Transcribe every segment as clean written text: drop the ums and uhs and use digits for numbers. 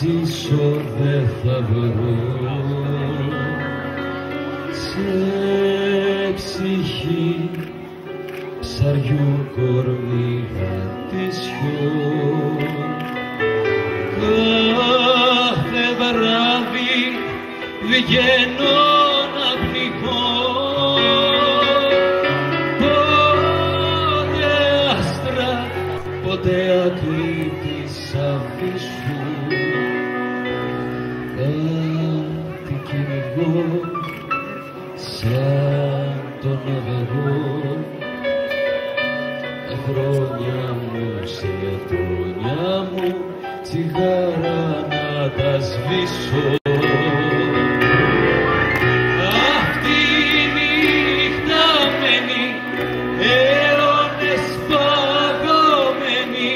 ζήσω δεν θα βρω σε ψυχή ψαριού κορμί γατήσιο. Κάθε βράδυ βγαίνω να πνιγώ, πότε άστρα, ποτέ άκρη της αφής σου. Κάτι κυνηγώ σαν τον οδηγό, τα χρόνια μου σε τρονιά μου τσιγάρα να τα σβήσω. Αυτή η νύχτα μένει αιώνες παγωμένοι,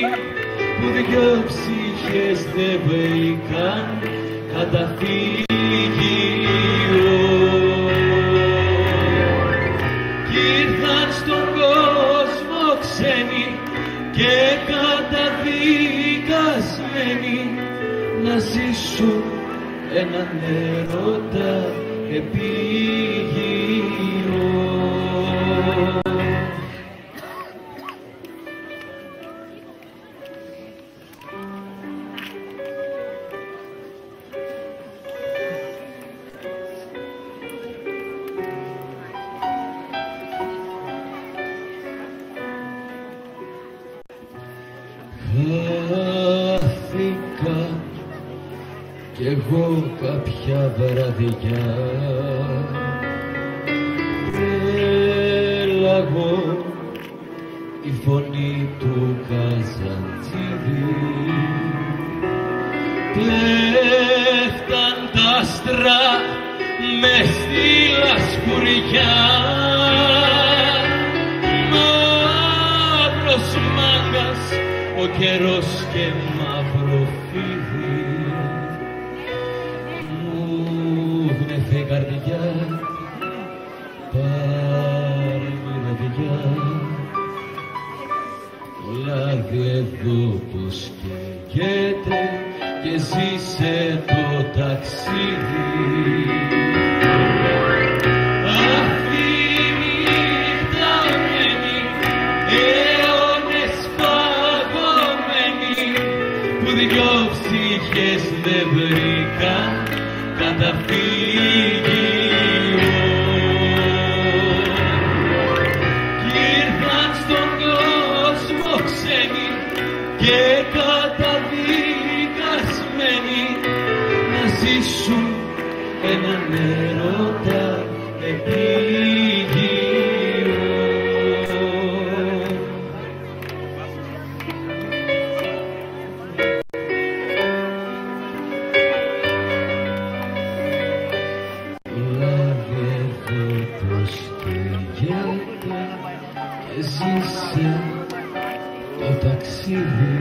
που δυο ψυχές δεν βρήκαν καταφύγιο. Κι ήρθαν στον κόσμο ξένοι και καταδικασμένοι να ζήσουν έναν έρωτα επίγειο. Χάθηκα κι εγώ κάποια βραδιά, έλαγω η φωνή του Καζαντζίδη, κλέφταν τα άστρα μες στη λασκουριά. Μαύρος μάγκας ο καιρός και μαύρο φίδι, μου γνεφέ καρδιά, πάρε μυρωδιά, λάδι εδώ πως καίγεται και ζήσε το ταξίδι. Αυτή η νύχτα μένει αιώνες παγωμένοι, που δυο ψυχές δεν βρήκαν καταφύγιο. Κι ήρθαν στον κόσμο ξένοι και καταδικασμένοι να ζήσουν έναν έρωτα επίγειο. Λάβε εδώ πως καίγεται και ζήσε το ταξίδι.